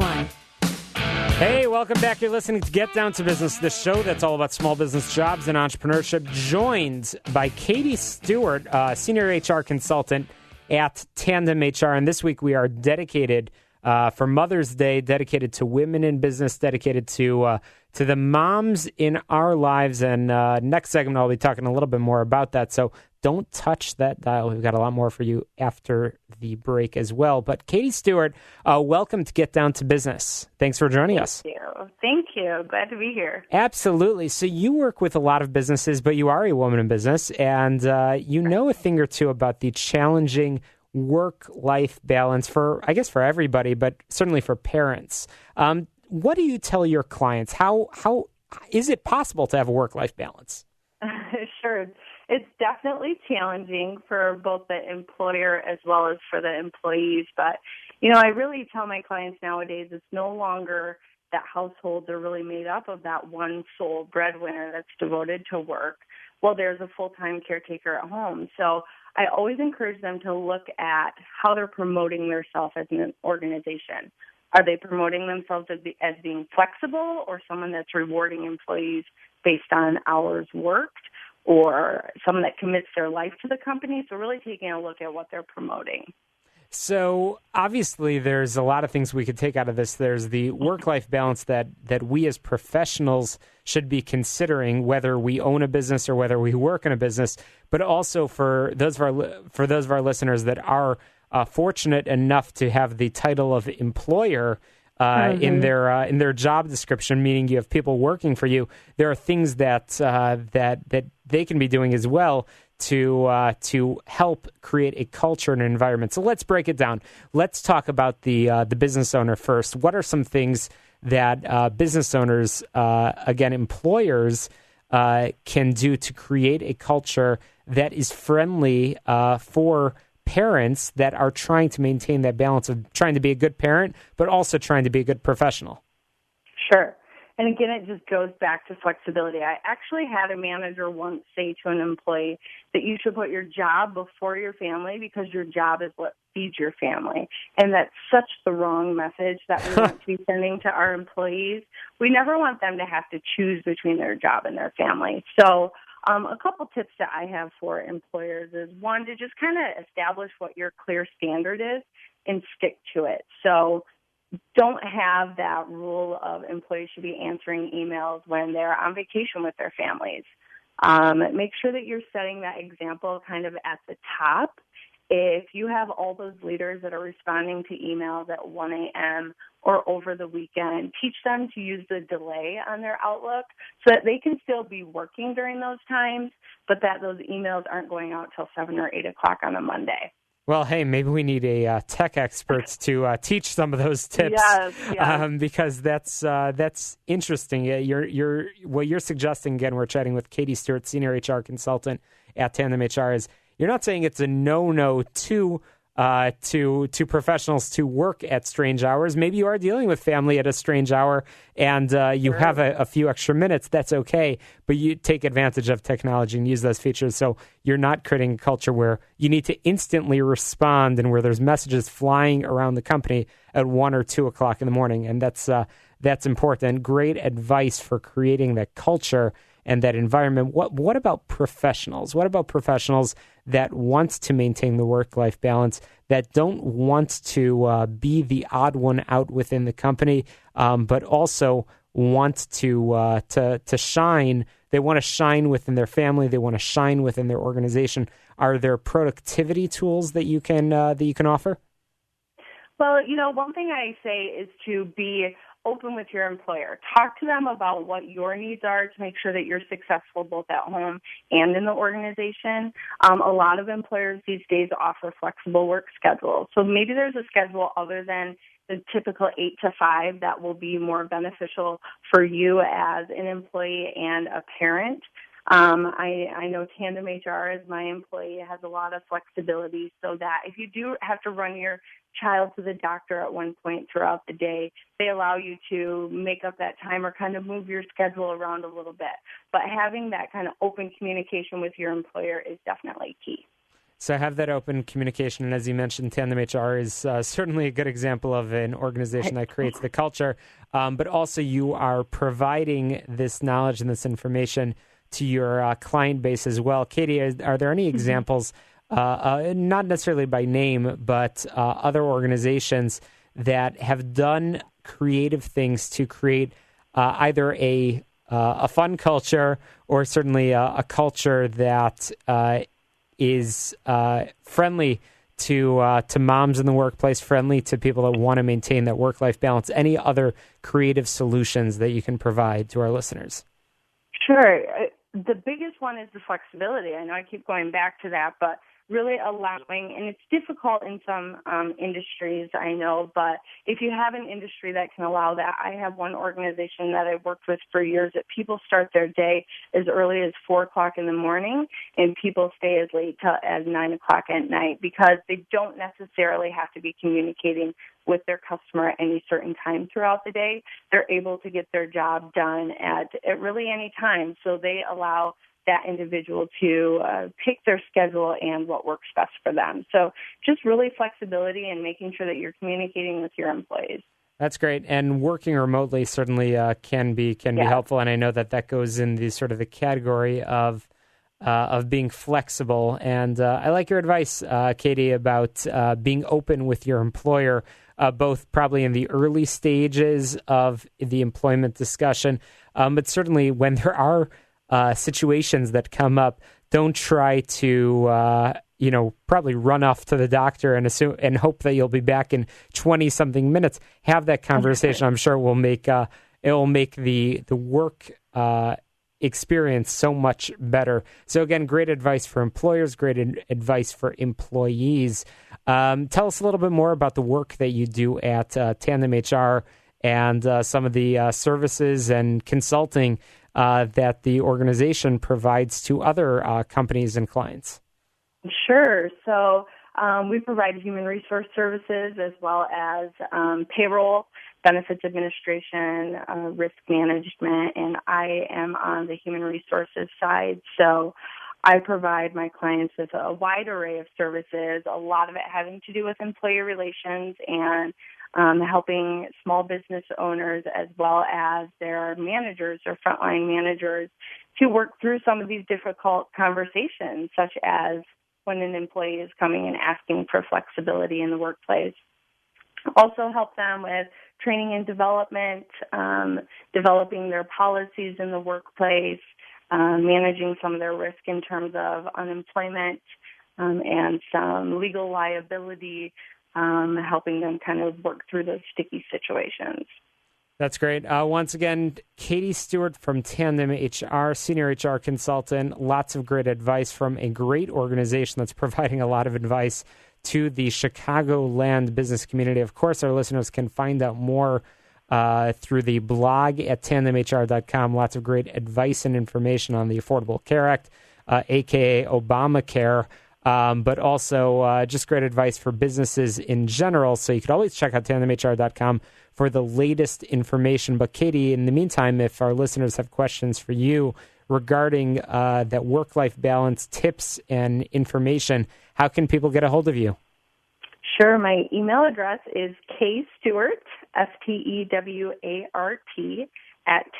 101. Hey, welcome back. You're listening to Get Down to Business, the show that's all about small business jobs and entrepreneurship, joined by Katie Stewart, senior HR consultant at Tandem HR. And this week we are dedicated for Mother's Day, dedicated to women in business, dedicated to the moms in our lives. And next segment, I'll be talking a little bit more about that. So don't touch that dial. We've got a lot more for you after the break as well. But Katie Stewart, welcome to Get Down to Business. Thanks for joining us. Thank you. Glad to be here. Absolutely. So you work with a lot of businesses, but you are a woman in business, and you know a thing or two about the challenging work-life balance for everybody, but certainly for parents. What do you tell your clients? How is it possible to have a work-life balance? Sure. It's definitely challenging for both the employer as well as for the employees. But, I really tell my clients nowadays it's no longer that households are really made up of that one sole breadwinner that's devoted to work. Well, there's a full-time caretaker at home. So I always encourage them to look at how they're promoting themselves as an organization. Are they promoting themselves as being flexible, or someone that's rewarding employees based on hours worked, or someone that commits their life to the company? So really taking a look at what they're promoting. So obviously there's a lot of things we could take out of this. There's the work-life balance that we as professionals should be considering, whether we own a business or whether we work in a business, but also for those of our listeners that are fortunate enough to have the title of employer in their job description, meaning you have people working for you. There are things that they can be doing as well to help create a culture and an environment. So let's break it down. Let's talk about the business owner first. What are some things that business owners, again, employers, can do to create a culture that is friendly for parents that are trying to maintain that balance of trying to be a good parent, but also trying to be a good professional? Sure. And again, it just goes back to flexibility. I actually had a manager once say to an employee that you should put your job before your family because your job is what feeds your family. And that's such the wrong message that we want to be sending to our employees. We never want them to have to choose between their job and their family. So a couple tips that I have for employers is, one, to just kind of establish what your clear standard is and stick to it. So don't have that rule of employees should be answering emails when they're on vacation with their families. Make sure that you're setting that example kind of at the top. If you have all those leaders that are responding to emails at 1 a.m. or over the weekend, teach them to use the delay on their Outlook so that they can still be working during those times, but that those emails aren't going out till 7 or 8 o'clock on a Monday. Well, hey, maybe we need a tech expert to teach some of those tips. Yes. Because that's interesting. What you're suggesting, again, we're chatting with Katie Stewart, senior HR consultant at Tandem HR, is you're not saying it's a no-no to professionals to work at strange hours. Maybe you are dealing with family at a strange hour and you have a few extra minutes. That's okay. But you take advantage of technology and use those features. So you're not creating a culture where you need to instantly respond and where there's messages flying around the company at 1 or 2 o'clock in the morning. And that's important. Great advice for creating that culture and that environment. What about professionals? What about professionals that want to maintain the work-life balance, that don't want to be the odd one out within the company, but also want to shine? They want to shine within their family. They want to shine within their organization. Are there productivity tools that you can offer? Well, one thing I say is to be open with your employer. Talk to them about what your needs are to make sure that you're successful both at home and in the organization. A lot of employers these days offer flexible work schedules. So maybe there's a schedule other than the typical 8 to 5 that will be more beneficial for you as an employee and a parent. I know Tandem HR, as my employee, has a lot of flexibility so that if you do have to run your child to the doctor at one point throughout the day, they allow you to make up that time or kind of move your schedule around a little bit. But having that kind of open communication with your employer is definitely key. So have that open communication. And as you mentioned, Tandem HR is certainly a good example of an organization that creates the culture. But also you are providing this knowledge and this information to your client base as well. Katie, are there any examples, not necessarily by name, but other organizations that have done creative things to create either a fun culture or certainly a culture that is friendly to moms in the workplace, friendly to people that want to maintain that work-life balance? Any other creative solutions that you can provide to our listeners? Sure. The biggest one is the flexibility. I know I keep going back to that, but really allowing, and it's difficult in some industries, I know, but if you have an industry that can allow that, I have one organization that I've worked with for years that people start their day as early as 4 o'clock in the morning and people stay as late as 9 o'clock at night because they don't necessarily have to be communicating with their customer at any certain time throughout the day. They're able to get their job done at really any time, so they allow that individual to pick their schedule and what works best for them. So just really flexibility and making sure that you're communicating with your employees. That's great. And working remotely certainly can be helpful. And I know that goes in the sort of the category of being flexible. And I like your advice, Katie, about being open with your employer, both probably in the early stages of the employment discussion, but certainly when there are situations that come up, don't try to, probably run off to the doctor and assume and hope that you'll be back in 20-something minutes. Have that conversation. I'm sure it will make the work experience so much better. So again, great advice for employers, great advice for employees. Tell us a little bit more about the work that you do at Tandem HR and some of the services and consulting that the organization provides to other companies and clients. Sure. So we provide human resource services as well as payroll, benefits administration, risk management, and I am on the human resources side. So I provide my clients with a wide array of services, a lot of it having to do with employee relations and helping small business owners as well as their managers or frontline managers to work through some of these difficult conversations, such as when an employee is coming and asking for flexibility in the workplace. Also help them with training and development, developing their policies in the workplace, managing some of their risk in terms of unemployment and some legal liability, helping them kind of work through those sticky situations. That's great. Once again, Katie Stewart from Tandem HR, senior HR consultant. Lots of great advice from a great organization that's providing a lot of advice to the Chicagoland business community. Of course, our listeners can find out more through the blog at tandemhr.com. Lots of great advice and information on the Affordable Care Act, a.k.a. Obamacare. But also just great advice for businesses in general. So you could always check out tandemhr.com for the latest information. But Katie, in the meantime, if our listeners have questions for you regarding that work-life balance tips and information, how can people get a hold of you? Sure. My email address is kstewart, Stewart,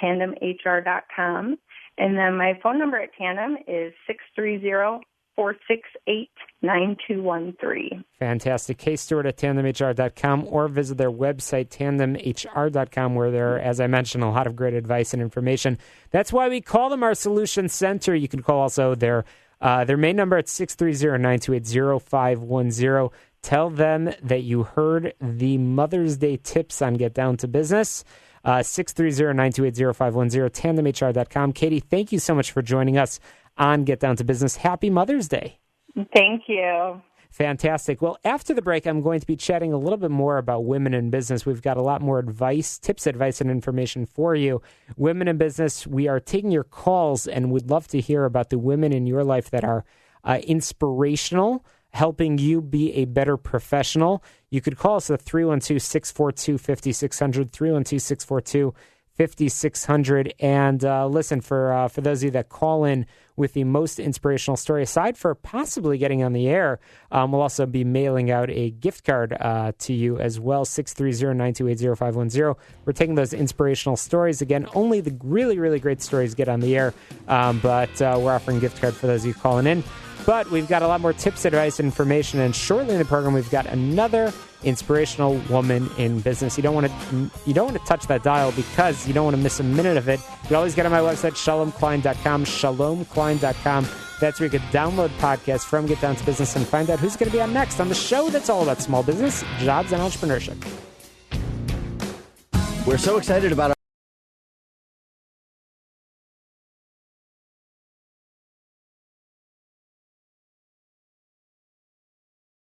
@tandemhr.com. And then my phone number at Tandem is 630-468-9213. Fantastic. KStewart at tandemhr.com or visit their website, tandemhr.com, where there are, as I mentioned, a lot of great advice and information. That's why we call them our Solution Center. You can call also their main number at 630-928-0510. Tell them that you heard the Mother's Day tips on Get Down to Business. 630-928-0510, tandemhr.com. Katie, thank you so much for joining us on Get Down to Business. Happy Mother's Day. Thank you. Fantastic. Well, after the break, I'm going to be chatting a little bit more about women in business. We've got a lot more tips, advice, and information for you. Women in business, we are taking your calls and would love to hear about the women in your life that are inspirational, helping you be a better professional. You could call us at 312-642-5600, 5600. And listen, for those of you that call in with the most inspirational story, aside for possibly getting on the air, we'll also be mailing out a gift card to you as well, 630-928-0510. We're taking those inspirational stories. Again, only the really, really great stories get on the air, but we're offering a gift card for those of you calling in. But we've got a lot more tips, advice, and information, and shortly in the program, we've got another inspirational woman in business. You don't want to touch that dial because you don't want to miss a minute of it. You always get on my website, shalomklein.com, shalomklein.com. That's where you can download podcasts from Get Down to Business and find out who's going to be on next on the show that's all about small business, jobs, and entrepreneurship. We're so excited about